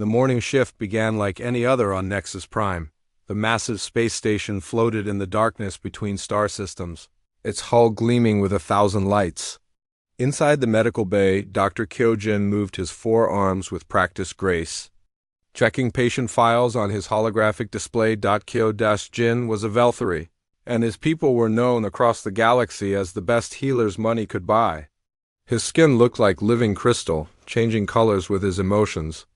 The morning shift began like any other on Nexus Prime. The massive space station floated in the darkness between star systems, its hull gleaming with 1,000 lights. Inside the medical bay, Dr. Kyojin moved his forearms with practiced grace. Checking patient files on his holographic display, Kyojin was a Velthari, and his people were known across the galaxy as the best healers money could buy. His skin looked like living crystal, changing colors with his emotions.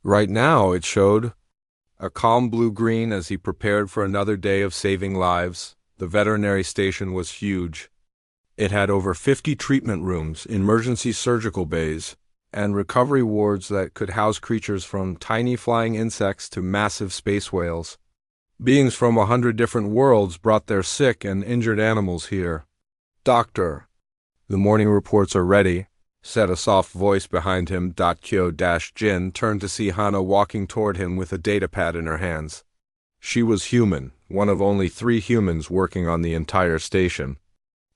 Right now, it showed a calm blue-green as he prepared for another day of saving lives. The veterinary station was huge. It had over 50 treatment rooms, emergency surgical bays, and recovery wards that could house creatures from tiny flying insects to massive space whales. Beings from 100 different worlds brought their sick and injured animals here. "Doctor, the morning reports are ready," said a soft voice behind him. Kyojin turned to see Hana walking toward him with a datapad in her hands. She was human, one of only 3 humans working on the entire station.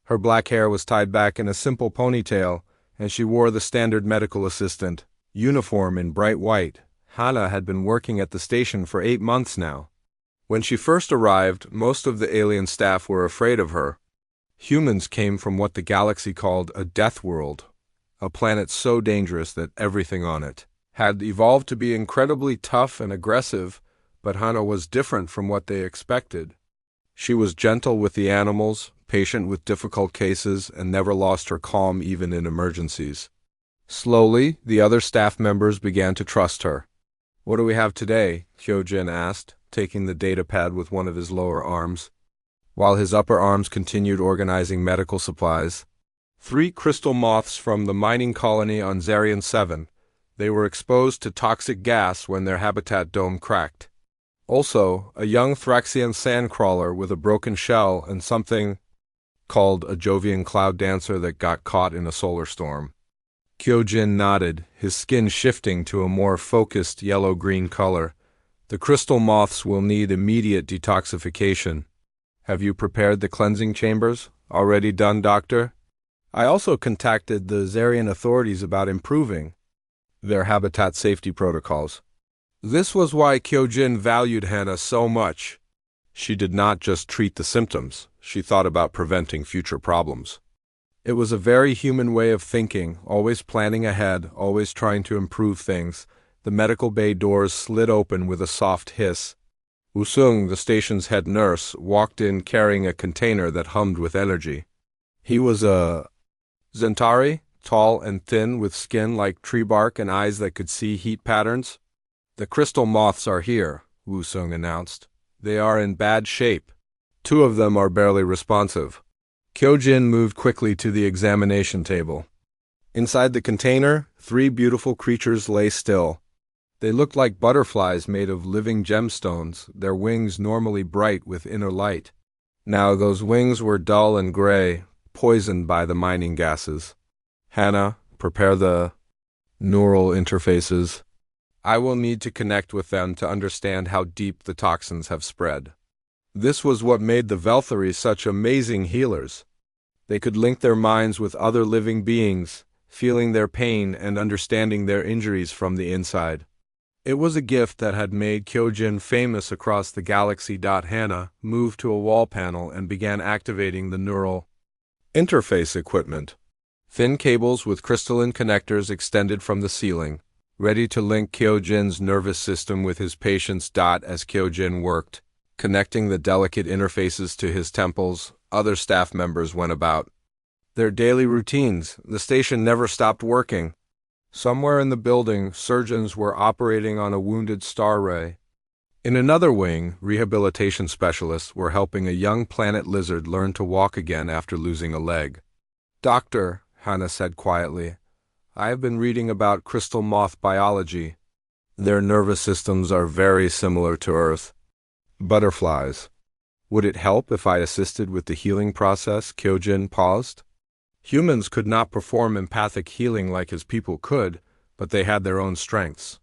Her black hair was tied back in a simple ponytail, and she wore the standard medical assistant uniform in bright white. Hana had been working at the station for 8 months now. When she first arrived, most of the alien staff were afraid of her. Humans came from what the galaxy called a death world, a planet so dangerous that everything on it had evolved to be incredibly tough and aggressive, but Hana was different from what they expected. She was gentle with the animals, patient with difficult cases, and never lost her calm even in emergencies. Slowly, the other staff members began to trust her. "What do we have today?" Kyojin asked, taking the datapad with one of his lower arms, while his upper arms continued organizing medical supplies. 3 crystal moths from the mining colony on Zarian 7. They were exposed to toxic gas when their habitat dome cracked. Also, a young Thraxian sandcrawler with a broken shell and something called a Jovian cloud dancer that got caught in a solar storm. Kyojin nodded, his skin shifting to a more focused yellow-green color. "The crystal moths will need immediate detoxification. Have you prepared the cleansing chambers? Already done, Doctor?" "I also contacted the Zarian authorities about improving their habitat safety protocols." This was why Kyojin valued Hana so much. She did not just treat the symptoms, she thought about preventing future problems. It was a very human way of thinking, always planning ahead, always trying to improve things. The medical bay doors slid open with a soft hiss. Woo-sung, the station's head nurse, walked in carrying a container that hummed with energy. He was a Zentari, tall and thin with skin like tree bark and eyes that could see heat patterns. "The crystal moths are here," Woo-sung announced. "They are in bad shape. 2 of them are barely responsive." Kyojin moved quickly to the examination table. Inside the container, 3 beautiful creatures lay still. They looked like butterflies made of living gemstones, their wings normally bright with inner light. Now those wings were dull and gray, poisoned by the mining gases. "Hana, prepare the neural interfaces. I will need to connect with them to understand how deep the toxins have spread." This was what made the Velthari such amazing healers. They could link their minds with other living beings, feeling their pain and understanding their injuries from the inside. It was a gift that had made Kyojin famous across the galaxy. Hana moved to a wall panel and began activating the neural interface equipment. Thin cables with crystalline connectors extended from the ceiling, ready to link Kyojin's nervous system with his patient's. As Kyojin worked, connecting the delicate interfaces to his temples, other staff members went about their daily routines. The station never stopped working. Somewhere in the building, surgeons were operating on a wounded star ray. In another wing, rehabilitation specialists were helping a young planet lizard learn to walk again after losing a leg. "Doctor," Hana said quietly, "I have been reading about crystal moth biology. Their nervous systems are very similar to Earth. Butterflies. Would it help if I assisted with the healing process?" Kyojin paused. Humans could not perform empathic healing like his people could, but they had their own strengths.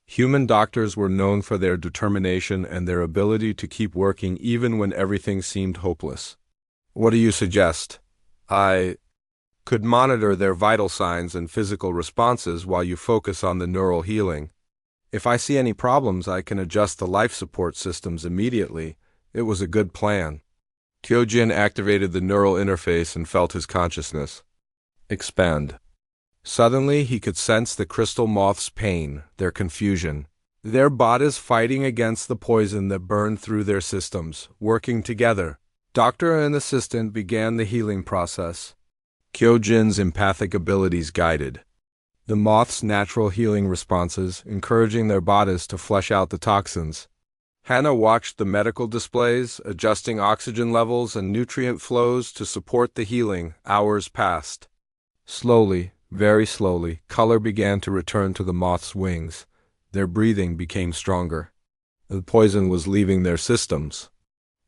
Human doctors were known for their determination and their ability to keep working even when everything seemed hopeless. "What do you suggest?" "I could monitor their vital signs and physical responses while you focus on the neural healing. If I see any problems, I can adjust the life support systems immediately. It was a good plan. Kyojin activated the neural interface and felt his consciousness expand. Suddenly, he could sense the crystal moth's pain, their confusion. Their bodies fighting against the poison that burned through their systems, working together. Doctor and assistant began the healing process. Kyojin's empathic abilities guided the moth's natural healing responses, encouraging their bodies to flush out the toxins. Hana watched the medical displays, adjusting oxygen levels and nutrient flows to support the healing. Hours passed. Slowly, very slowly, color began to return to the moth's wings. Their breathing became stronger. The poison was leaving their systems.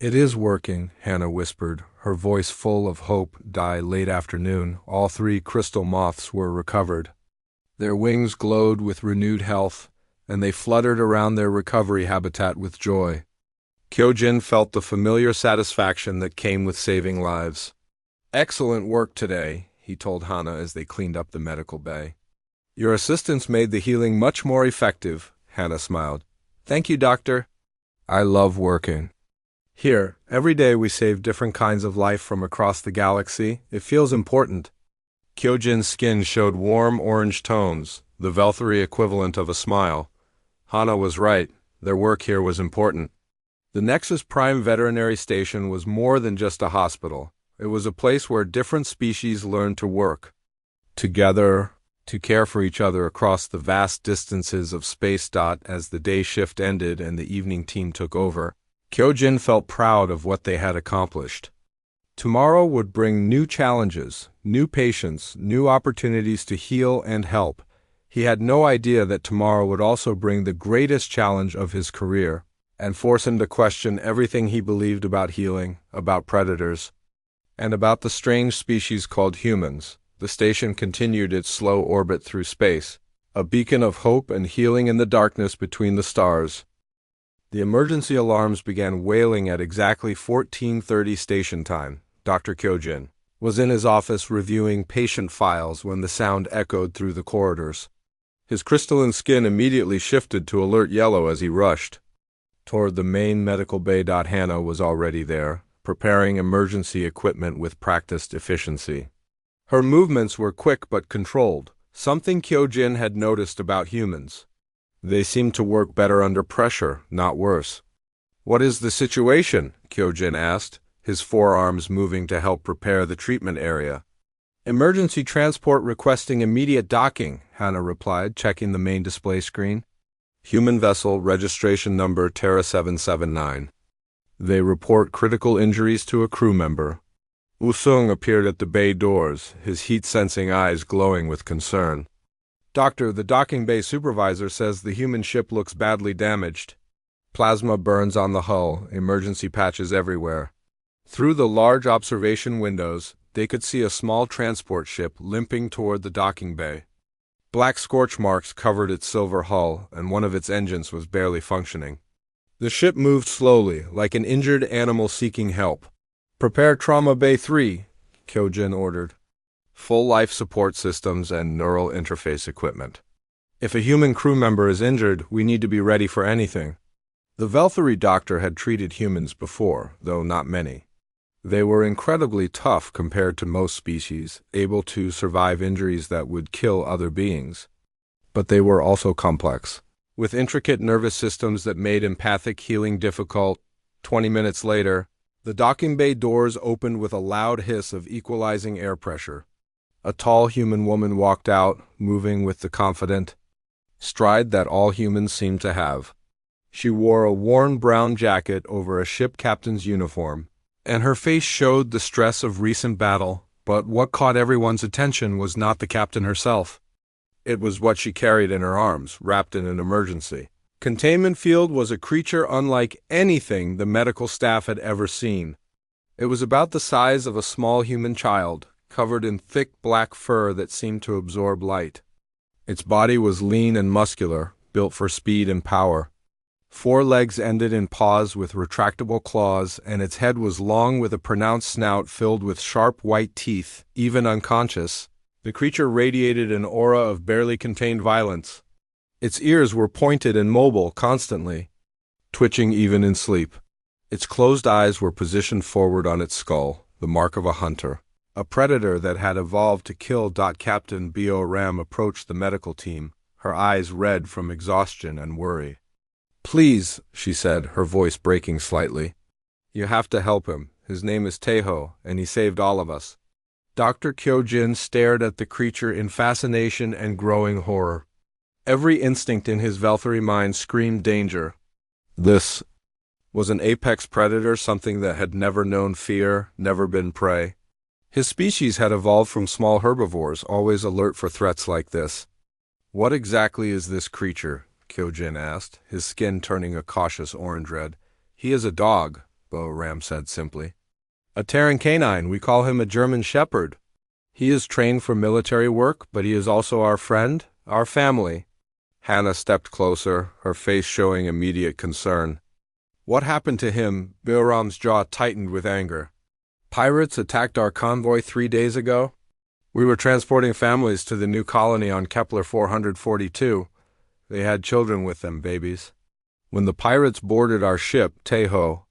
"It is working," Hana whispered, her voice full of hope. Late afternoon, all 3 crystal moths were recovered. Their wings glowed with renewed health, and they fluttered around their recovery habitat with joy. Kyojin felt the familiar satisfaction that came with saving lives. "Excellent work today," he told Hana as they cleaned up the medical bay. "Your assistance made the healing much more effective," Hana smiled. "Thank you, Doctor." "I love working here. Every day we save different kinds of life from across the galaxy. It feels important." Kyojin's skin showed warm orange tones, the Velthary equivalent of a smile. Hana was right. Their work here was important. The Nexus Prime Veterinary Station was more than just a hospital. It was a place where different species learned to work together, to care for each other across the vast distances of space. As the day shift ended and the evening team took over, Kyojin felt proud of what they had accomplished. Tomorrow would bring new challenges, new patients, new opportunities to heal and help. He had no idea that tomorrow would also bring the greatest challenge of his career and force him to question everything he believed about healing, about predators, and about the strange species called humans. The station continued its slow orbit through space, a beacon of hope and healing in the darkness between the stars. The emergency alarms began wailing at exactly 14:30 station time. Dr. Kyojin was in his office reviewing patient files when the sound echoed through the corridors. His crystalline skin immediately shifted to alert yellow as he rushed toward the main medical bay. Hana was already there, preparing emergency equipment with practiced efficiency. Her movements were quick but controlled, something Kyojin had noticed about humans. They seemed to work better under pressure, not worse. "What is the situation?" Kyojin asked, his forearms moving to help prepare the treatment area. "Emergency transport requesting immediate docking," Hana replied, checking the main display screen. "Human vessel, registration number Terra 779. They report critical injuries to a crew member." Usung appeared at the bay doors, his heat-sensing eyes glowing with concern. "Doctor, the docking bay supervisor says the human ship looks badly damaged. Plasma burns on the hull, emergency patches everywhere." Through the large observation windows, they could see a small transport ship limping toward the docking bay. Black scorch marks covered its silver hull, and one of its engines was barely functioning. The ship moved slowly, like an injured animal seeking help. "Prepare Trauma Bay 3, Kyojin ordered. "Full life support systems and neural interface equipment. If a human crew member is injured, we need to be ready for anything." The Velthary doctor had treated humans before, though not many. They were incredibly tough compared to most species, able to survive injuries that would kill other beings. But they were also complex, with intricate nervous systems that made empathic healing difficult. 20 minutes later, the docking bay doors opened with a loud hiss of equalizing air pressure. A tall human woman walked out, moving with the confident stride that all humans seem to have. She wore a worn brown jacket over a ship captain's uniform, and her face showed the stress of recent battle. But what caught everyone's attention was not the captain herself. It was what she carried in her arms, wrapped in an emergency containment field. Was a creature unlike anything the medical staff had ever seen. It was about the size of a small human child, covered in thick black fur that seemed to absorb light. Its body was lean and muscular, built for speed and power. 4 legs ended in paws with retractable claws, and its head was long with a pronounced snout filled with sharp white teeth. Even unconscious, the creature radiated an aura of barely contained violence. Its ears were pointed and mobile constantly, twitching even in sleep. Its closed eyes were positioned forward on its skull, the mark of a hunter, a predator that had evolved to kill. Captain Bo Ram approached the medical team, her eyes red from exhaustion and worry. "Please," she said, her voice breaking slightly. "You have to help him. His name is Taeho, and he saved all of us." Dr. Kyojin stared at the creature in fascination and growing horror. Every instinct in his Velthari mind screamed danger. This was an apex predator, something that had never known fear, never been prey. His species had evolved from small herbivores, always alert for threats like this. "What exactly is this creature?" Kyojin asked, his skin turning a cautious orange red. "He is a dog," Bo Ram said simply. "A Terran canine. We call him a German shepherd. He is trained for military work, but he is also our friend, our family." Hannah stepped closer, her face showing immediate concern. "What happened to him?" Bilram's jaw tightened with anger. "Pirates attacked our convoy 3 days ago. We were transporting families to the new colony on Kepler 442. They had children with them, babies. When the pirates boarded our ship, Taeho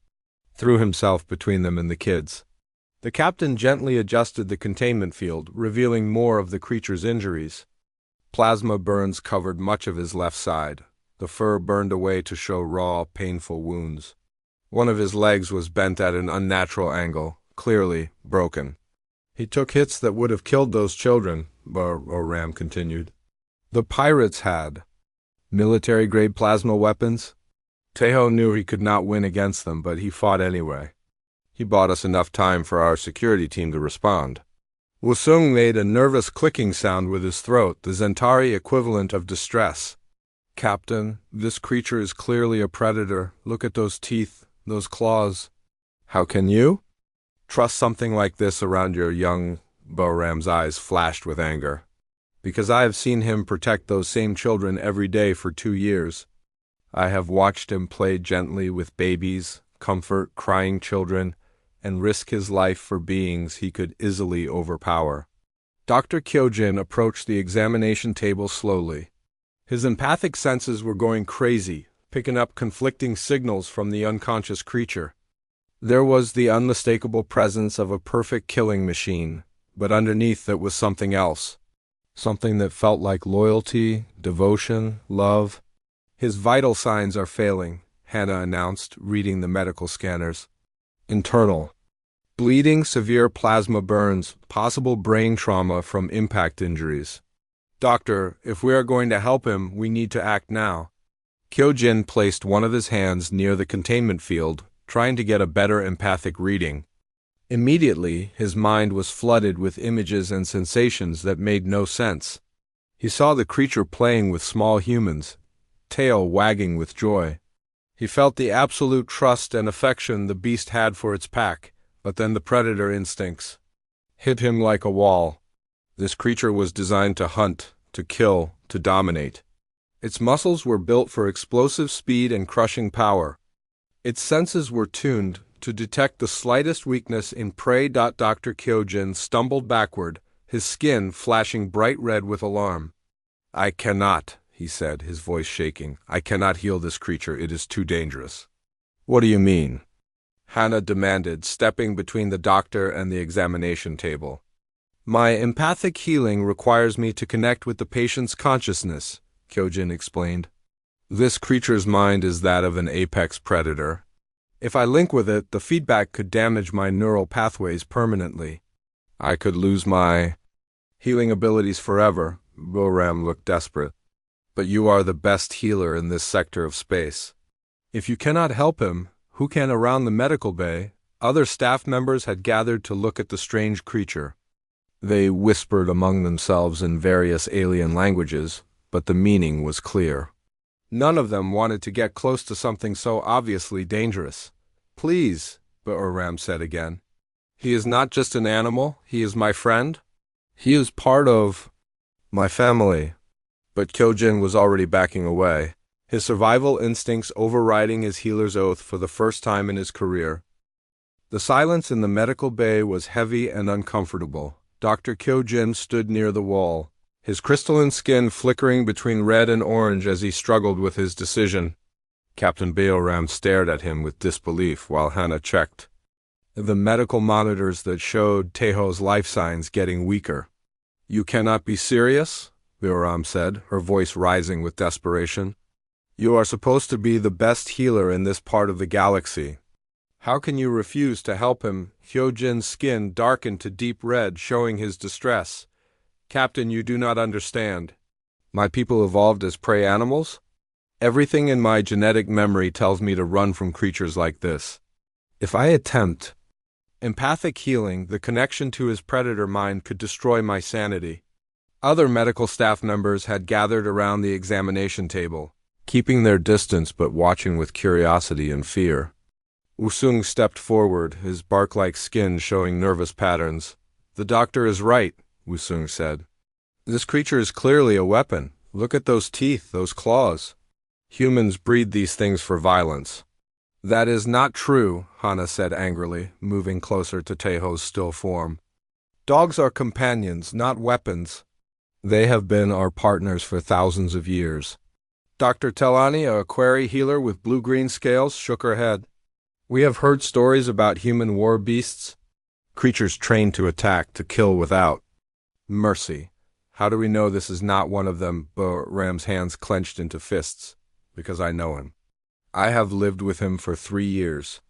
threw himself between them and the kids." The captain gently adjusted the containment field, revealing more of the creature's injuries. Plasma burns covered much of his left side. The fur burned away to show raw, painful wounds. One of his legs was bent at an unnatural angle, clearly broken. "He took hits that would have killed those children," Ram continued. "The pirates had military-grade plasma weapons. Taeho knew he could not win against them, but he fought anyway. He bought us enough time for our security team to respond." Wusung made a nervous clicking sound with his throat, the Zentari equivalent of distress. "Captain, this creature is clearly a predator. Look at those teeth, those claws. How can you trust something like this around your young?" Boram's eyes flashed with anger. "Because I have seen him protect those same children every day for 2 years. I have watched him play gently with babies, comfort crying children, and risk his life for beings he could easily overpower." Dr. Kyojin approached the examination table slowly. His empathic senses were going crazy, picking up conflicting signals from the unconscious creature. There was the unmistakable presence of a perfect killing machine, but underneath it was something else. Something that felt like loyalty, devotion, love. "His vital signs are failing," Hannah announced, reading the medical scanners. "Internal. Bleeding, severe plasma burns, possible brain trauma from impact injuries. Doctor, if we are going to help him, we need to act now." Kyojin placed one of his hands near the containment field, trying to get a better empathic reading. Immediately, his mind was flooded with images and sensations that made no sense. He saw the creature playing with small humans, tail wagging with joy. He felt the absolute trust and affection the beast had for its pack, but then the predator instincts hit him like a wall. This creature was designed to hunt, to kill, to dominate. Its muscles were built for explosive speed and crushing power. Its senses were tuned to detect the slightest weakness in prey. Dr. Kyojin stumbled backward, his skin flashing bright red with alarm. "I cannot," he said, his voice shaking. "I cannot heal this creature. It is too dangerous." "What do you mean?" Hannah demanded, stepping between the doctor and the examination table. "My empathic healing requires me to connect with the patient's consciousness," Kyojin explained. "This creature's mind is that of an apex predator. If I link with it, the feedback could damage my neural pathways permanently. I could lose my healing abilities forever." Boram looked desperate. "But you are the best healer in this sector of space. If you cannot help him, who can?" Around the medical bay, other staff members had gathered to look at the strange creature. They whispered among themselves in various alien languages, but the meaning was clear. None of them wanted to get close to something so obviously dangerous. "Please," Boram said again. "He is not just an animal, he is my friend. He is part of my family." But Kyojin was already backing away, his survival instincts overriding his healer's oath for the first time in his career. The silence in the medical bay was heavy and uncomfortable. Dr. Kyojin stood near the wall, his crystalline skin flickering between red and orange as he struggled with his decision. Captain Beoram stared at him with disbelief while Hannah checked the medical monitors that showed Teho's life signs getting weaker. "You cannot be serious?" Beoram said, her voice rising with desperation. "You are supposed to be the best healer in this part of the galaxy. How can you refuse to help him?" Hyojin's skin darkened to deep red, showing his distress. "Captain, you do not understand. My people evolved as prey animals? Everything in my genetic memory tells me to run from creatures like this. If I attempt empathic healing, the connection to his predator mind could destroy my sanity." Other medical staff members had gathered around the examination table, keeping their distance but watching with curiosity and fear. Wusung stepped forward, his bark-like skin showing nervous patterns. "The doctor is right," Wusung said. "This creature is clearly a weapon. Look at those teeth, those claws. Humans breed these things for violence." "That is not true," Hana said angrily, moving closer to Teho's still form. "Dogs are companions, not weapons. They have been our partners for thousands of years." Dr. Telani, a quarry healer with blue-green scales, shook her head. "We have heard stories about human war beasts, creatures trained to attack, to kill without mercy. How do we know this is not one of them?" Ram's hands clenched into fists. "Because I know him. I have lived with him for 3 years.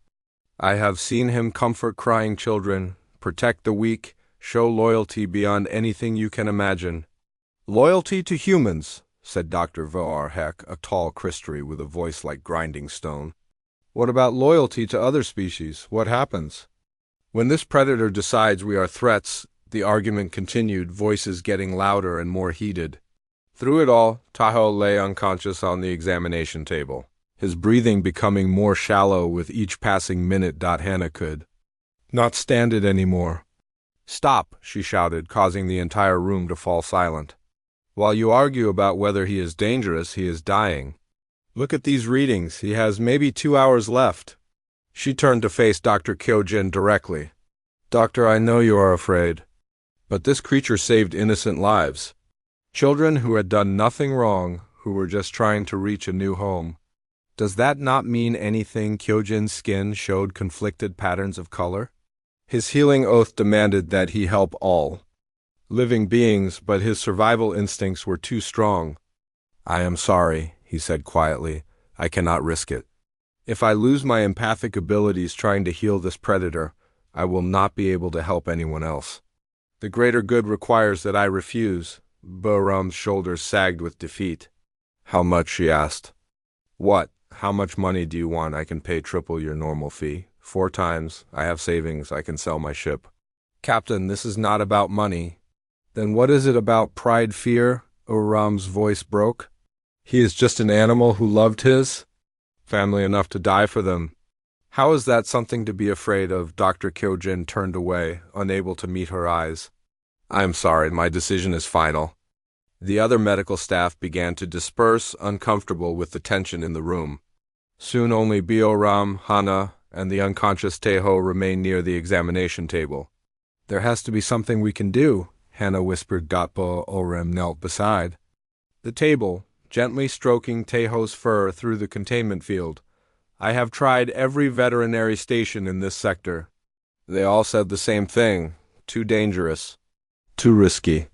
I have seen him comfort crying children, protect the weak, show loyalty beyond anything you can imagine." "Loyalty to humans," said Dr. Voar Heck, a tall Christry with a voice like grinding stone. "What about loyalty to other species? What happens when this predator decides we are threats?" The argument continued, voices getting louder and more heated. Through it all, Tahoe lay unconscious on the examination table, his breathing becoming more shallow with each passing minute. Hannah could not stand it anymore. "Stop," she shouted, causing the entire room to fall silent. "While you argue about whether he is dangerous, he is dying. Look at these readings. He has maybe 2 hours left." She turned to face Dr. Kyojin directly. "Doctor, I know you are afraid, but this creature saved innocent lives. Children who had done nothing wrong, who were just trying to reach a new home. Does that not mean anything?" Kyojin's skin showed conflicted patterns of color. His healing oath demanded that he help all living beings, but his survival instincts were too strong. "I am sorry," he said quietly. "I cannot risk it. If I lose my empathic abilities trying to heal this predator, I will not be able to help anyone else. The greater good requires that I refuse." Bahram's shoulders sagged with defeat. "How much?" she asked. "What? How much money do you want? I can pay triple your normal fee. 4 times. I have savings. I can sell my ship." "Captain, this is not about money." "Then what is it about? Pride, fear?" Bahram's voice broke. "He is just an animal who loved his family enough to die for them. How is that something to be afraid of?" Dr. Kyojin turned away, unable to meet her eyes. "I am sorry, my decision is final." The other medical staff began to disperse, uncomfortable with the tension in the room. Soon only Beoram, Hana, and the unconscious Teho remained near the examination table. "There has to be something we can do," Hana whispered. Orem knelt beside the table, gently stroking Teho's fur through the containment field. "I have tried every veterinary station in this sector. They all said the same thing. Too dangerous. Too risky.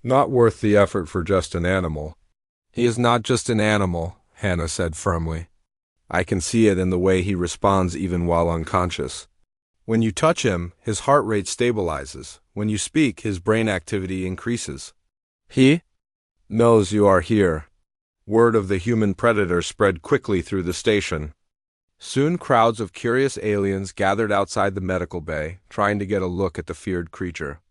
Not worth the effort for just an animal." "He is not just an animal," Hannah said firmly. "I can see it in the way he responds even while unconscious. When you touch him, his heart rate stabilizes. When you speak, his brain activity increases. He knows you are here." Word of the human predator spread quickly through the station. Soon crowds of curious aliens gathered outside the medical bay, trying to get a look at the feared creature.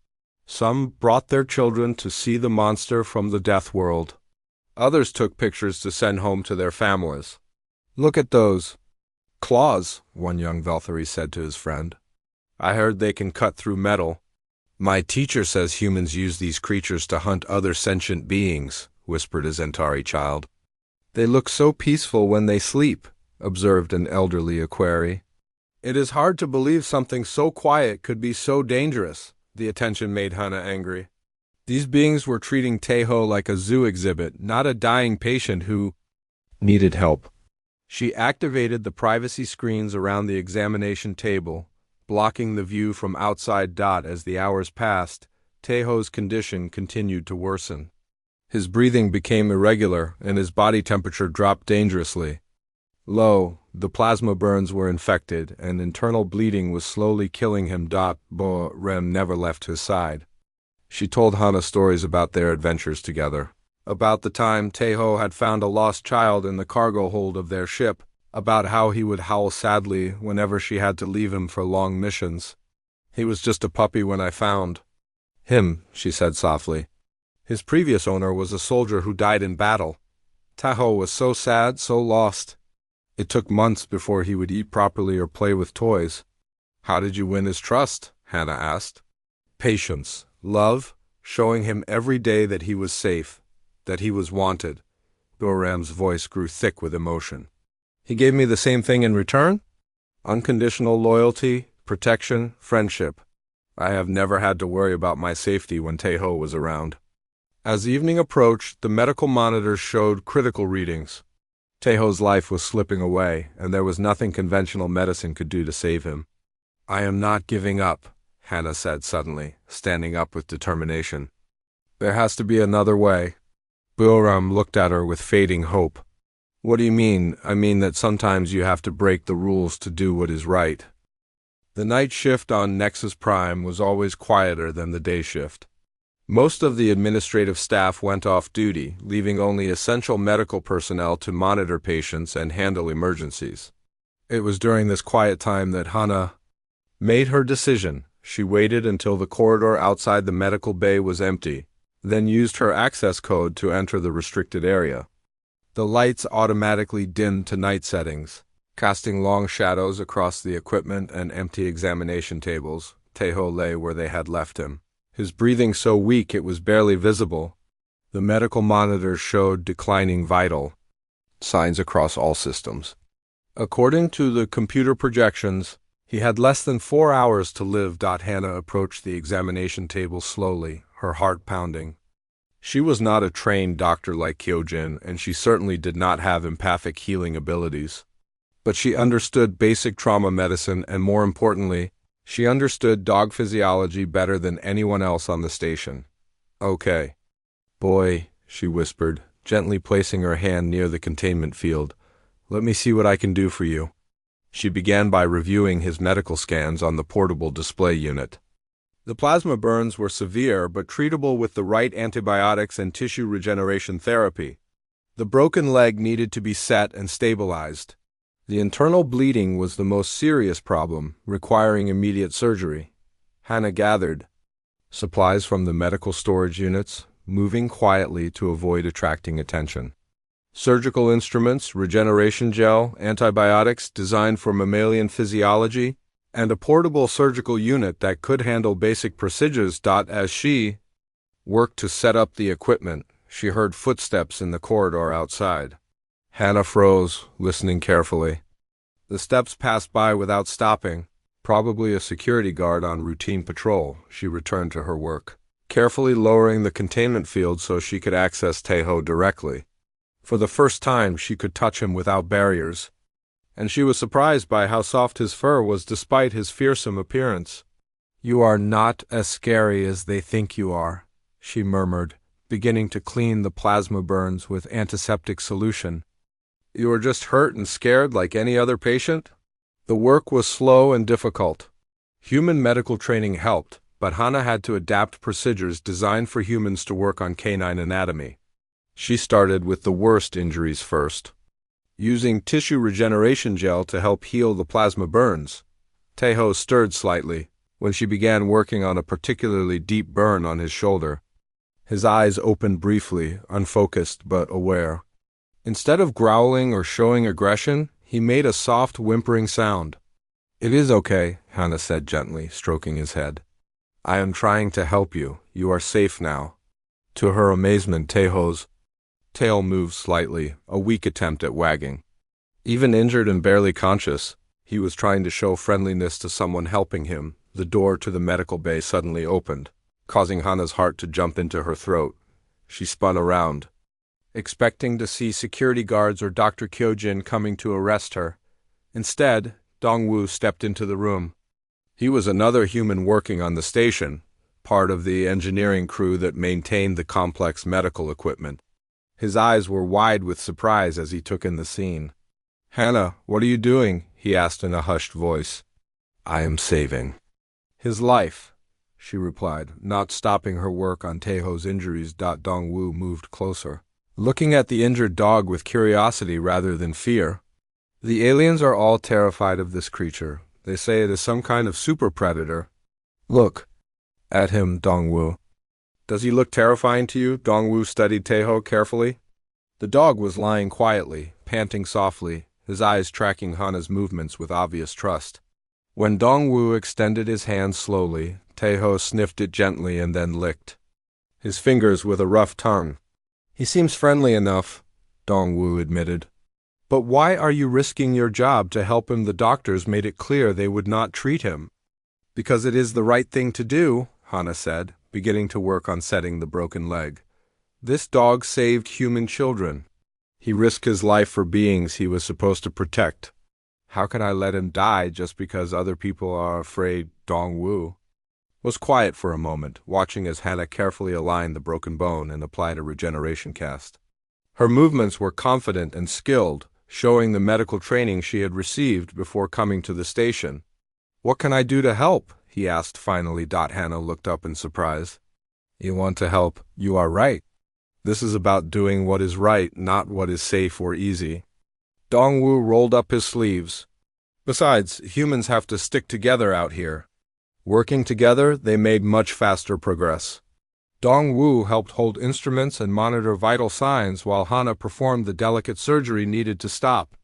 Some brought their children to see the monster from the death world. Others took pictures to send home to their families. "Look at those claws," one young Velthari said to his friend. "I heard they can cut through metal." "My teacher says humans use these creatures to hunt other sentient beings," whispered a Zentari child. "They look so peaceful when they sleep," observed an elderly Aquari. "It is hard to believe something so quiet could be so dangerous." The attention made Hana angry. These beings were treating Taeho like a zoo exhibit, not a dying patient who needed help. She activated the privacy screens around the examination table, blocking the view from outside. As the hours passed, Taeho's condition continued to worsen. His breathing became irregular, and his body temperature dropped dangerously low. The plasma burns were infected, and internal bleeding was slowly killing him. Rem never left his side. She told Hana stories about their adventures together. About the time Taeho had found a lost child in the cargo hold of their ship, about how he would howl sadly whenever she had to leave him for long missions. "He was just a puppy when I found him," she said softly. "His previous owner was a soldier who died in battle. Taeho was so sad, so lost. It took months before he would eat properly or play with toys." "How did you win his trust?" Hana asked. "Patience, love, showing him every day that he was safe, that he was wanted." Doram's voice grew thick with emotion. "He gave me the same thing in return? Unconditional loyalty, protection, friendship. I have never had to worry about my safety when Taeho was around." As evening approached, the medical monitors showed critical readings. Taeho's life was slipping away, and there was nothing conventional medicine could do to save him. "I am not giving up," Hana said suddenly, standing up with determination. "There has to be another way." Doram looked at her with fading hope. "What do you mean?" "I mean that sometimes you have to break the rules to do what is right." The night shift on Nexus Prime was always quieter than the day shift. Most of the administrative staff went off duty, leaving only essential medical personnel to monitor patients and handle emergencies. It was during this quiet time that Hana made her decision. She waited until the corridor outside the medical bay was empty, then used her access code to enter the restricted area. The lights automatically dimmed to night settings, casting long shadows across the equipment and empty examination tables. Taeho lay where they had left him, his breathing so weak it was barely visible. The medical monitors showed declining vital signs across all systems. According to the computer projections, he had less than 4 hours to live. Hana approached the examination table slowly, her heart pounding. She was not a trained doctor like Kyojin, and she certainly did not have empathic healing abilities. But she understood basic trauma medicine, and more importantly, she understood dog physiology better than anyone else on the station. "Okay, boy," she whispered, gently placing her hand near the containment field. "Let me see what I can do for you." She began by reviewing his medical scans on the portable display unit. The plasma burns were severe but treatable with the right antibiotics and tissue regeneration therapy. The broken leg needed to be set and stabilized. The internal bleeding was the most serious problem, requiring immediate surgery. Hana gathered supplies from the medical storage units, moving quietly to avoid attracting attention. Surgical instruments, regeneration gel, antibiotics designed for mammalian physiology, and a portable surgical unit that could handle basic procedures. As she worked to set up the equipment, she heard footsteps in the corridor outside. Hana froze, listening carefully. The steps passed by without stopping, probably a security guard on routine patrol. She returned to her work, carefully lowering the containment field so she could access Taeho directly. For the first time, she could touch him without barriers, and she was surprised by how soft his fur was despite his fearsome appearance. "You are not as scary as they think you are," she murmured, beginning to clean the plasma burns with antiseptic solution. "You are just hurt and scared like any other patient?" The work was slow and difficult. Human medical training helped, but Hana had to adapt procedures designed for humans to work on canine anatomy. She started with the worst injuries first, using tissue regeneration gel to help heal the plasma burns. Taeho stirred slightly when she began working on a particularly deep burn on his shoulder. His eyes opened briefly, unfocused but aware. Instead of growling or showing aggression, he made a soft, whimpering sound. "It is okay," Hana said gently, stroking his head. "I am trying to help you. You are safe now." To her amazement, Taeho's tail moved slightly, a weak attempt at wagging. Even injured and barely conscious, he was trying to show friendliness to someone helping him. The door to the medical bay suddenly opened. causing Hana's heart to jump into her throat. She spun around, expecting to see security guards or Dr. Kyojin coming to arrest her. Instead, Dongwoo stepped into the room. He was another human working on the station, part of the engineering crew that maintained the complex medical equipment. His eyes were wide with surprise as he took in the scene. "Hana, what are you doing?" he asked in a hushed voice. "I am saving his life," she replied, not stopping her work on Taeho's injuries. Dongwoo moved closer, looking at the injured dog with curiosity rather than fear. "The aliens are all terrified of this creature. They say it is some kind of super predator." "Look at him, Dongwoo. Does he look terrifying to you?" Dongwoo studied Taeho carefully. The dog was lying quietly, panting softly, his eyes tracking Hana's movements with obvious trust. When Dongwoo extended his hand slowly, Taeho sniffed it gently and then licked his fingers with a rough tongue. "He seems friendly enough," Dongwoo admitted. "But why are you risking your job to help him? The doctors made it clear they would not treat him." "Because it is the right thing to do," Hana said, beginning to work on setting the broken leg. "This dog saved human children. He risked his life for beings he was supposed to protect. How can I let him die just because other people are afraid?" Dongwoo was quiet for a moment, watching as Hana carefully aligned the broken bone and applied a regeneration cast. Her movements were confident and skilled, showing the medical training she had received before coming to the station. "What can I do to help?" he asked finally. Hana looked up in surprise. "You want to help? You are right. This is about doing what is right, not what is safe or easy." Dongwoo rolled up his sleeves. "Besides, humans have to stick together out here." Working together, they made much faster progress. Dongwoo helped hold instruments and monitor vital signs while Hana performed the delicate surgery needed to stop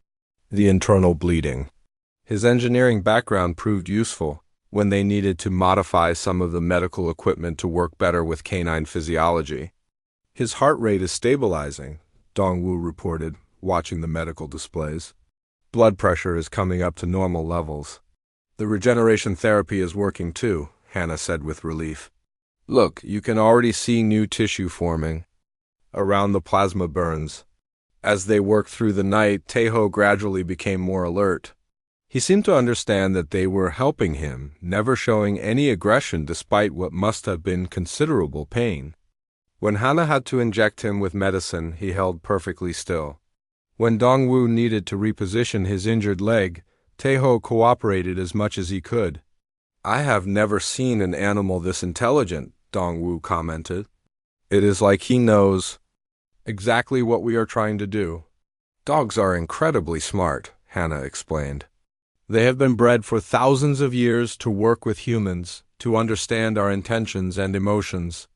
the internal bleeding. His engineering background proved useful when they needed to modify some of the medical equipment to work better with canine physiology. "His heart rate is stabilizing," Dongwoo reported, watching the medical displays. "Blood pressure is coming up to normal levels." "The regeneration therapy is working too," Hana said with relief. "Look, you can already see new tissue forming around the plasma burns." As they worked through the night, Taeho gradually became more alert. He seemed to understand that they were helping him, never showing any aggression despite what must have been considerable pain. When Hana had to inject him with medicine, he held perfectly still. When Dongwoo needed to reposition his injured leg, Taeho cooperated as much as he could. "I have never seen an animal this intelligent," Dongwoo commented. "It is like he knows exactly what we are trying to do." "Dogs are incredibly smart," Hana explained. "They have been bred for thousands of years to work with humans, to understand our intentions and emotions.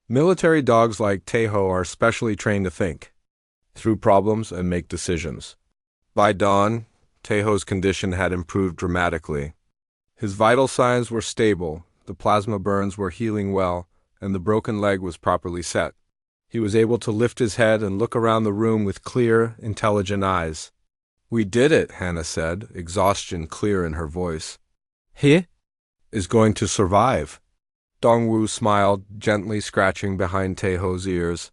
Military dogs like Taeho are specially trained to think through problems and make decisions." By dawn, Taeho's condition had improved dramatically. His vital signs were stable, the plasma burns were healing well, and the broken leg was properly set. He was able to lift his head and look around the room with clear, intelligent eyes. "We did it," Hana said, exhaustion clear in her voice. "He is going to survive." Dongwoo smiled, gently scratching behind Taeho's ears.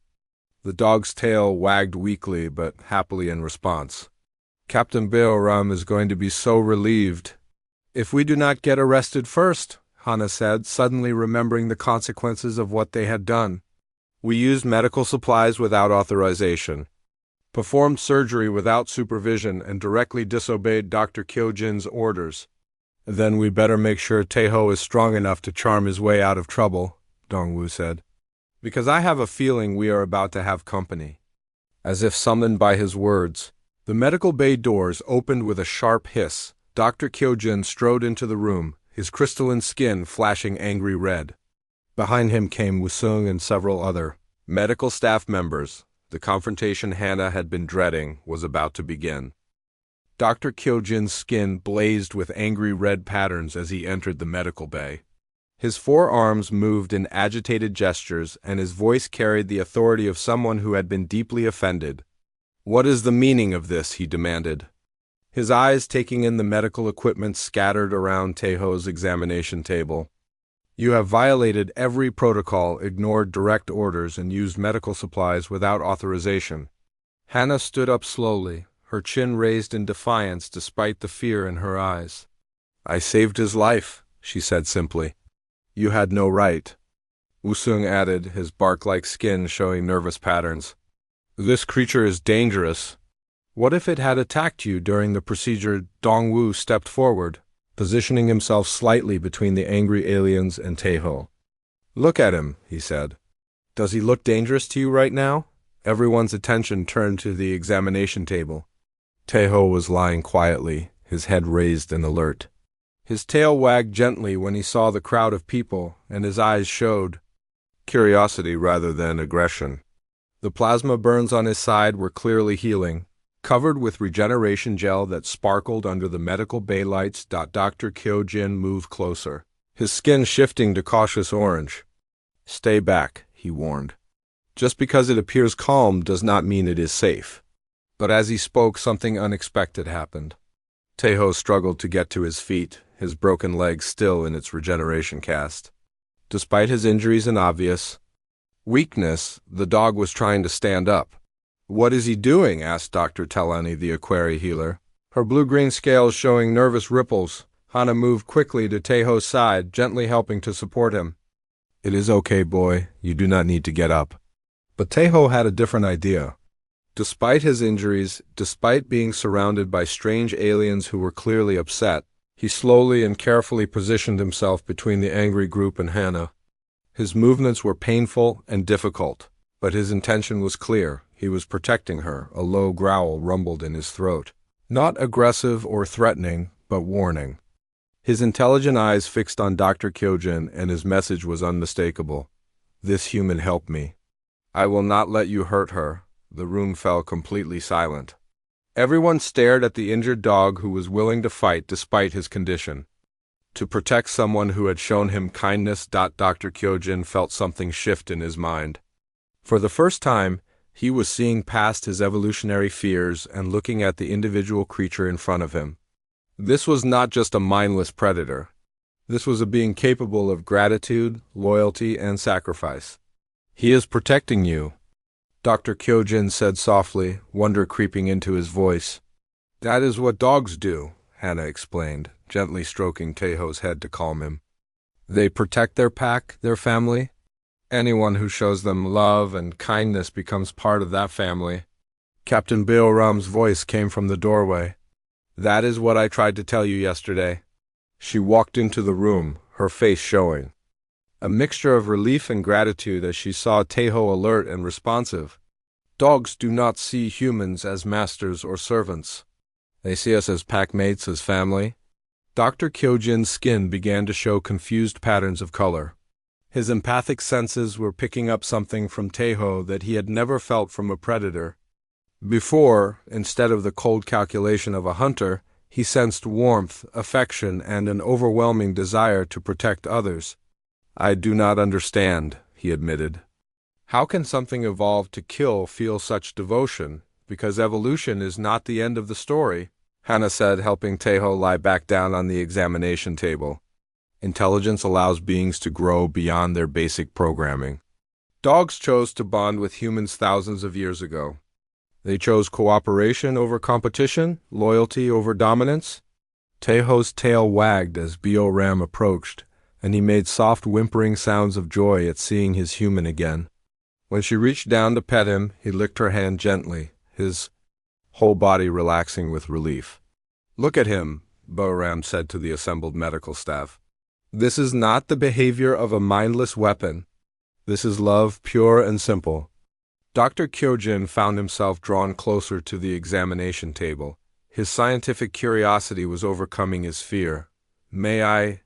The dog's tail wagged weakly but happily in response. "Captain Beoram is going to be so relieved." "If we do not get arrested first," Hana said, suddenly remembering the consequences of what they had done. "We used medical supplies without authorization, performed surgery without supervision, and directly disobeyed Dr. Kyojin's orders. Then we better make sure Taeho is strong enough to charm his way out of trouble," Dongwoo said. "Because I have a feeling we are about to have company." As if summoned by his words, the medical bay doors opened with a sharp hiss. Dr. Kyojin strode into the room, his crystalline skin flashing angry red. Behind him came Wusung and several other medical staff members. The confrontation Hana had been dreading was about to begin. Dr. Kyojin's skin blazed with angry red patterns as he entered the medical bay. His forearms moved in agitated gestures, and his voice carried the authority of someone who had been deeply offended. "What is the meaning of this?" he demanded, his eyes taking in the medical equipment scattered around Taeho's examination table. You have violated every protocol, ignored direct orders, and used medical supplies without authorization. Hannah stood up slowly, her chin raised in defiance despite the fear in her eyes. I saved his life, she said simply. You had no right. Wusung added, his bark-like skin showing nervous patterns. This creature is dangerous. What if it had attacked you during the procedure? Dongwu stepped forward, positioning himself slightly between the angry aliens and Taeho. Look at him, he said. Does he look dangerous to you right now? Everyone's attention turned to the examination table. Taeho was lying quietly, his head raised in alert. His tail wagged gently when he saw the crowd of people, and his eyes showed curiosity rather than aggression. The plasma burns on his side were clearly healing, covered with regeneration gel that sparkled under the medical bay lights. Dr. Kyojin moved closer, his skin shifting to cautious orange. Stay back, he warned. Just because it appears calm does not mean it is safe. But as he spoke, something unexpected happened. Taeho struggled to get to his feet, his broken leg still in its regeneration cast. Despite his injuries and obvious weakness, the dog was trying to stand up. What is he doing? Asked Dr. Telani, the Aquari healer. Her blue-green scales showing nervous ripples, Hana moved quickly to Taeho's side, gently helping to support him. It is okay, boy. You do not need to get up. But Taeho had a different idea. Despite his injuries, despite being surrounded by strange aliens who were clearly upset, he slowly and carefully positioned himself between the angry group and Hana. His movements were painful and difficult, but his intention was clear. He was protecting her. A low growl rumbled in his throat. Not aggressive or threatening, but warning. His intelligent eyes fixed on Dr. Kyojin, and his message was unmistakable. This human helped me. I will not let you hurt her. The room fell completely silent. Everyone stared at the injured dog who was willing to fight despite his condition. To protect someone who had shown him kindness. Dr. Kyojin felt something shift in his mind. For the first time, he was seeing past his evolutionary fears and looking at the individual creature in front of him. This was not just a mindless predator. This was a being capable of gratitude, loyalty, and sacrifice. He is protecting you, Dr. Kyojin said softly, wonder creeping into his voice. That is what dogs do, Hana explained, gently stroking Taeho's head to calm him. They protect their pack, their family. Anyone who shows them love and kindness becomes part of that family. Captain Beoram's voice came from the doorway. That is what I tried to tell you yesterday. She walked into the room, her face showing a mixture of relief and gratitude as she saw Taeho alert and responsive. Dogs do not see humans as masters or servants. They see us as packmates, as family. Dr. Kyojin's skin began to show confused patterns of color. His empathic senses were picking up something from Taeho that he had never felt from a predator. Before, instead of the cold calculation of a hunter, he sensed warmth, affection, and an overwhelming desire to protect others. I do not understand, he admitted. How can something evolved to kill feel such devotion? Because evolution is not the end of the story, Hana said, helping Taeho lie back down on the examination table. Intelligence allows beings to grow beyond their basic programming. Dogs chose to bond with humans thousands of years ago. They chose cooperation over competition, loyalty over dominance. Taeho's tail wagged as Beoram approached, and he made soft whimpering sounds of joy at seeing his human again. When she reached down to pet him, he licked her hand gently, his whole body relaxing with relief. Look at him, Beoram said to the assembled medical staff. This is not the behavior of a mindless weapon. This is love, pure and simple. Dr. Kyojin found himself drawn closer to the examination table. His scientific curiosity was overcoming his fear. May I?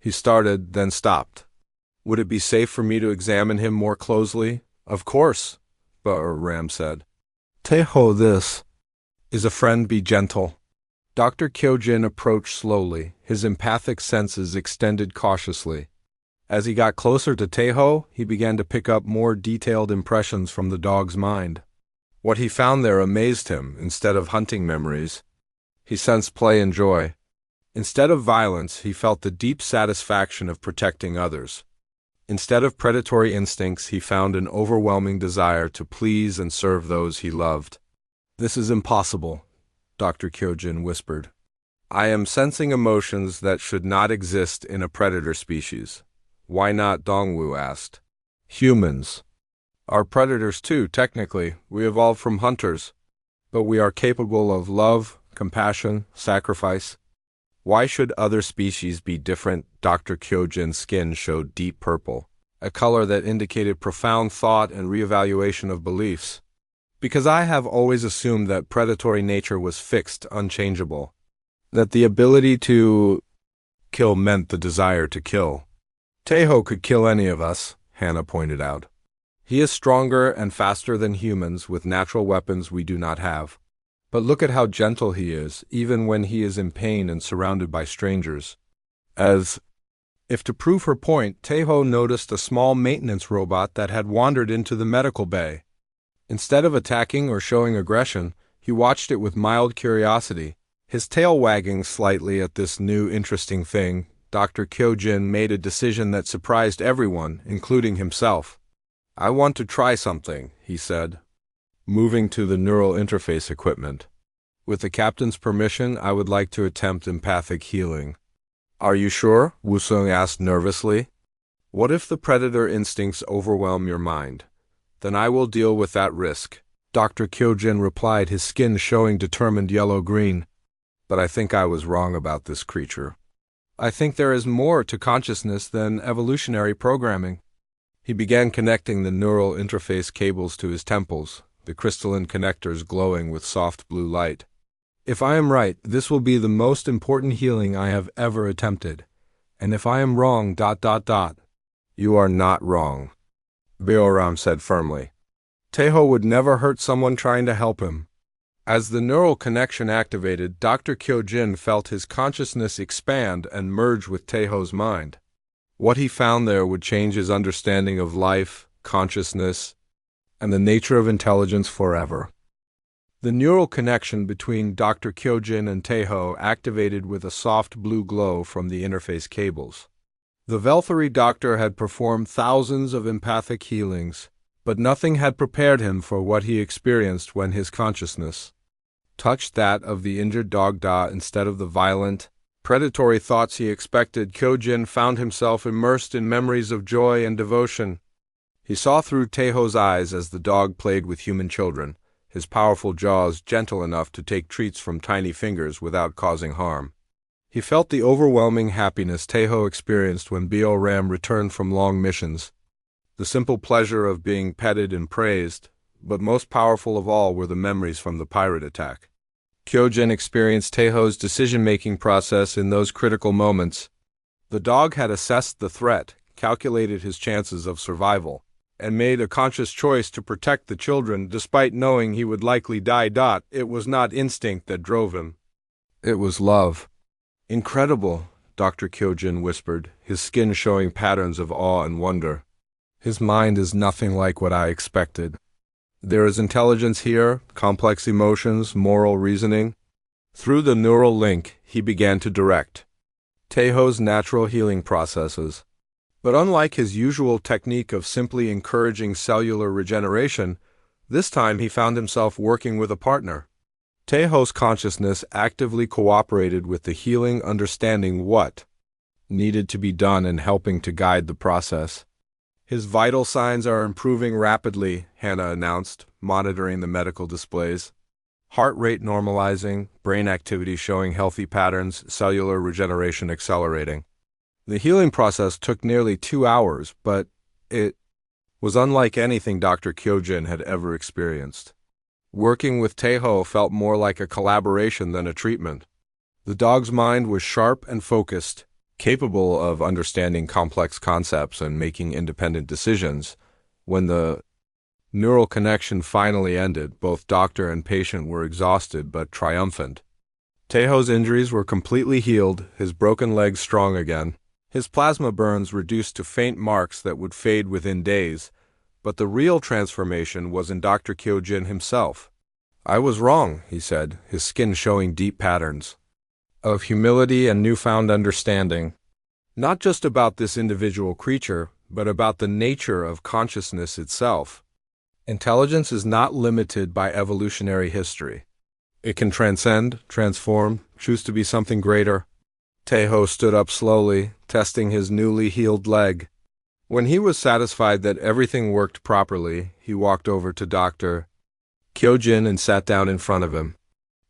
He started, then stopped. Would it be safe for me to examine him more closely? Of course, Beoram said. Taeho, this is a friend. Be gentle. Dr. Kyojin approached slowly, his empathic senses extended cautiously. As he got closer to Taeho, he began to pick up more detailed impressions from the dog's mind. What he found there amazed him instead of hunting memories. He sensed play and joy. Instead of violence, he felt the deep satisfaction of protecting others. Instead of predatory instincts, he found an overwhelming desire to please and serve those he loved. "This is impossible," Dr. Kyojin whispered. "I am sensing emotions that should not exist in a predator species." "Why not?" Dongwu asked. "Humans are predators too, technically. We evolved from hunters. But we are capable of love, compassion, sacrifice. Why should other species be different?" Dr. Kyojin's skin showed deep purple, a color that indicated profound thought and reevaluation of beliefs. "Because I have always assumed that predatory nature was fixed, unchangeable. That the ability to kill meant the desire to kill. Taeho could kill any of us," Hannah pointed out. "He is stronger and faster than humans with natural weapons we do not have. But look at how gentle he is, even when he is in pain and surrounded by strangers." As if to prove her point, Taeho noticed a small maintenance robot that had wandered into the medical bay. Instead of attacking or showing aggression, he watched it with mild curiosity, his tail wagging slightly at this new interesting thing. Dr. Kyojin made a decision that surprised everyone, including himself. "I want to try something," he said, moving to the neural interface equipment. "With the captain's permission, I would like to attempt empathic healing." "Are you sure?" Wusung asked nervously. "What if the predator instincts overwhelm your mind? Then I will deal with that risk," Dr. Kyojin replied, his skin showing determined yellow-green. "But I think I was wrong about this creature. I think there is more to consciousness than evolutionary programming." He began connecting the neural interface cables to his temples, the crystalline connectors glowing with soft blue light. "If I am right, this will be the most important healing I have ever attempted. And if I am wrong, ... "You are not wrong," Bioram said firmly. "Taeho would never hurt someone trying to help him." As the neural connection activated, Dr. Kyojin felt his consciousness expand and merge with Taeho's mind. What he found there would change his understanding of life, consciousness, and the nature of intelligence forever. The neural connection between Dr. Kyojin and Taeho activated with a soft blue glow from the interface cables. The Velthari doctor had performed thousands of empathic healings, but nothing had prepared him for what he experienced when his consciousness touched that of the injured dog Da instead of the violent, predatory thoughts he expected. Kyojin found himself immersed in memories of joy and devotion. He saw through Taeho's eyes as the dog played with human children, his powerful jaws gentle enough to take treats from tiny fingers without causing harm. He felt the overwhelming happiness Taeho experienced when Bioram returned from long missions, the simple pleasure of being petted and praised, but most powerful of all were the memories from the pirate attack. Kyojin experienced Taeho's decision-making process in those critical moments. The dog had assessed the threat, calculated his chances of survival, and made a conscious choice to protect the children despite knowing he would likely die. It was not instinct that drove him. It was love. "Incredible," Dr. Kyojin whispered, his skin showing patterns of awe and wonder. "His mind is nothing like what I expected. There is intelligence here, complex emotions, moral reasoning." Through the neural link, he began to direct Taeho's natural healing processes. But unlike his usual technique of simply encouraging cellular regeneration, this time he found himself working with a partner. Taeho's consciousness actively cooperated with the healing, understanding what needed to be done and helping to guide the process. "His vital signs are improving rapidly," Hannah announced, monitoring the medical displays. "Heart rate normalizing, brain activity showing healthy patterns, cellular regeneration accelerating." The healing process took nearly 2 hours, but it was unlike anything Dr. Kyojin had ever experienced. Working with Taeho felt more like a collaboration than a treatment. The dog's mind was sharp and focused, capable of understanding complex concepts and making independent decisions. When the neural connection finally ended, both doctor and patient were exhausted but triumphant. Taeho's injuries were completely healed, his broken legs strong again, his plasma burns reduced to faint marks that would fade within days, but the real transformation was in Dr. Kyojin himself. "I was wrong," he said, his skin showing deep patterns. of humility and newfound understanding. Not just about this individual creature, but about the nature of consciousness itself. Intelligence is not limited by evolutionary history. It can transcend, transform, choose to be something greater. Tejo stood up slowly, testing his newly healed leg. When he was satisfied that everything worked properly, he walked over to Dr. Kyojin and sat down in front of him.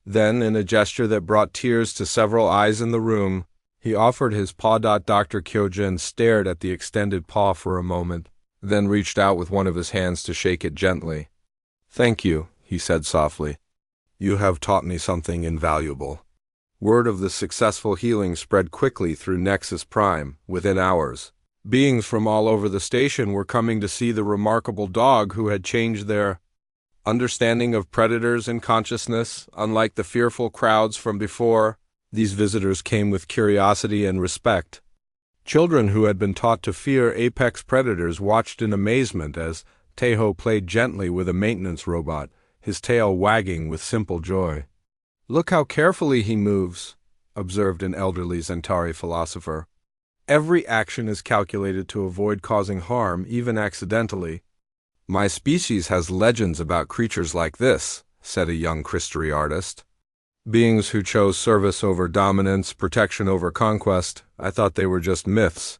Then, in a gesture that brought tears to several eyes in the room, he offered his paw. Dr. Kyojin stared at the extended paw for a moment, then reached out with one of his hands to shake it gently. "Thank you," he said softly. "You have taught me something invaluable." Word of the successful healing spread quickly through Nexus Prime, within hours. Beings from all over the station were coming to see the remarkable dog who had changed their understanding of predators and consciousness. Unlike the fearful crowds from before, these visitors came with curiosity and respect. Children who had been taught to fear apex predators watched in amazement as Tejo played gently with a maintenance robot, his tail wagging with simple joy. "Look how carefully he moves," observed an elderly Zentari philosopher. "Every action is calculated to avoid causing harm, even accidentally." "My species has legends about creatures like this," said a young Christery artist. "Beings who chose service over dominance, protection over conquest. I thought they were just myths."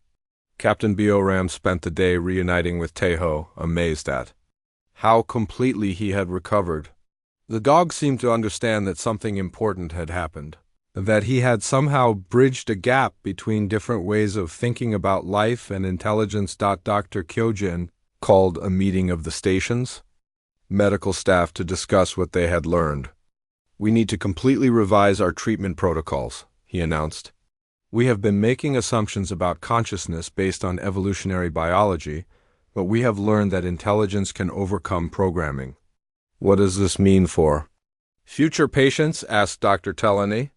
Captain Bioram spent the day reuniting with Tejo, amazed at how completely he had recovered. The dog seemed to understand that something important had happened, that he had somehow bridged a gap between different ways of thinking about life and intelligence. Dr. Kyojin called a meeting of the station's medical staff to discuss what they had learned. "We need to completely revise our treatment protocols," he announced. "We have been making assumptions about consciousness based on evolutionary biology, but we have learned that intelligence can overcome programming." "What does this mean for future patients?" asked Dr. Telany.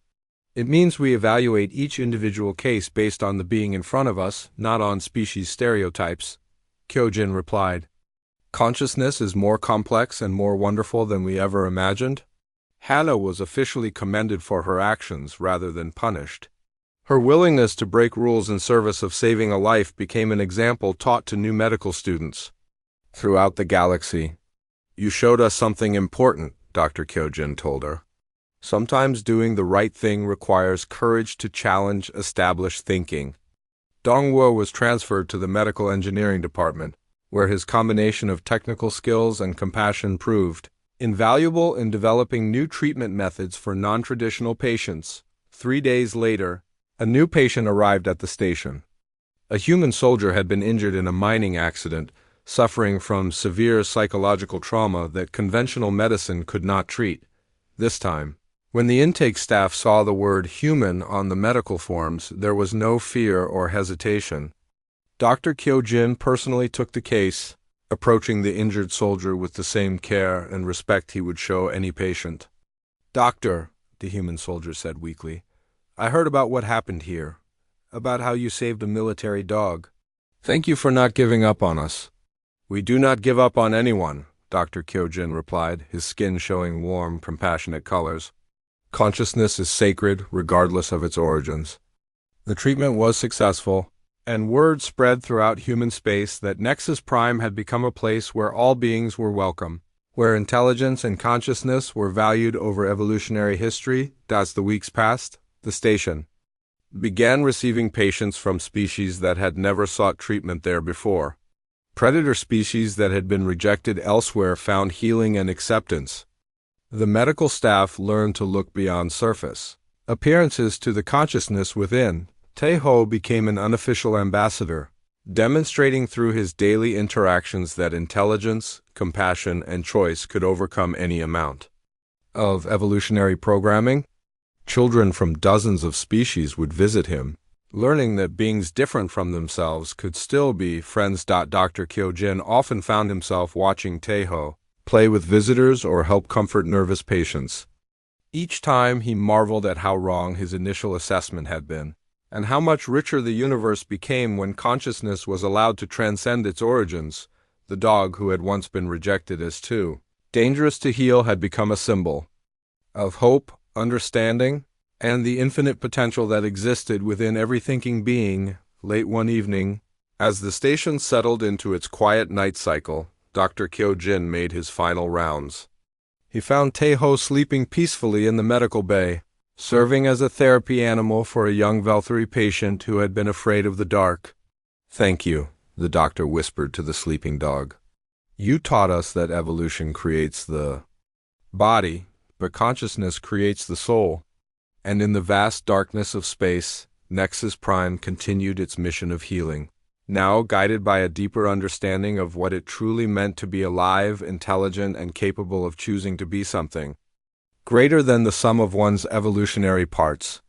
"It means we evaluate each individual case based on the being in front of us, not on species stereotypes," Kyojin replied. "Consciousness is more complex and more wonderful than we ever imagined." Hannah was officially commended for her actions rather than punished. Her willingness to break rules in service of saving a life became an example taught to new medical students throughout the galaxy. "You showed us something important," Dr. Kyojin told her. "Sometimes doing the right thing requires courage to challenge established thinking." Dongwo was transferred to the medical engineering department, where his combination of technical skills and compassion proved invaluable in developing new treatment methods for non-traditional patients. 3 days later, a new patient arrived at the station. A human soldier had been injured in a mining accident, suffering from severe psychological trauma that conventional medicine could not treat. This time, when the intake staff saw the word human on the medical forms, there was no fear or hesitation. Dr. Kyojin personally took the case, approaching the injured soldier with the same care and respect he would show any patient. "Doctor," the human soldier said weakly, "I heard about what happened here, about how you saved a military dog. Thank you for not giving up on us." "We do not give up on anyone," Dr. Kyojin replied, his skin showing warm, compassionate colors. "Consciousness is sacred, regardless of its origins." The treatment was successful, and word spread throughout human space that Nexus Prime had become a place where all beings were welcome, where intelligence and consciousness were valued over evolutionary history. As the weeks passed, the station began receiving patients from species that had never sought treatment there before. Predator species that had been rejected elsewhere found healing and acceptance. The medical staff learned to look beyond surface appearances to the consciousness within. Tejo became an unofficial ambassador, demonstrating through his daily interactions that intelligence, compassion, and choice could overcome any amount of evolutionary programming. Children from dozens of species would visit him, learning that beings different from themselves could still be friends. Dr. Kyojin often found himself watching Tejo play with visitors or help comfort nervous patients. Each time he marveled at how wrong his initial assessment had been, and how much richer the universe became when consciousness was allowed to transcend its origins. The dog who had once been rejected as too dangerous to heal had become a symbol of hope, understanding, and the infinite potential that existed within every thinking being. Late one evening, as the station settled into its quiet night cycle, Dr. Kyojin made his final rounds. He found Taeho sleeping peacefully in the medical bay, serving as a therapy animal for a young Valkyrie patient who had been afraid of the dark. "Thank you," the doctor whispered to the sleeping dog. "You taught us that evolution creates the body, but consciousness creates the soul." And in the vast darkness of space, Nexus Prime continued its mission of healing, now guided by a deeper understanding of what it truly meant to be alive, intelligent, and capable of choosing to be something greater than the sum of one's evolutionary parts.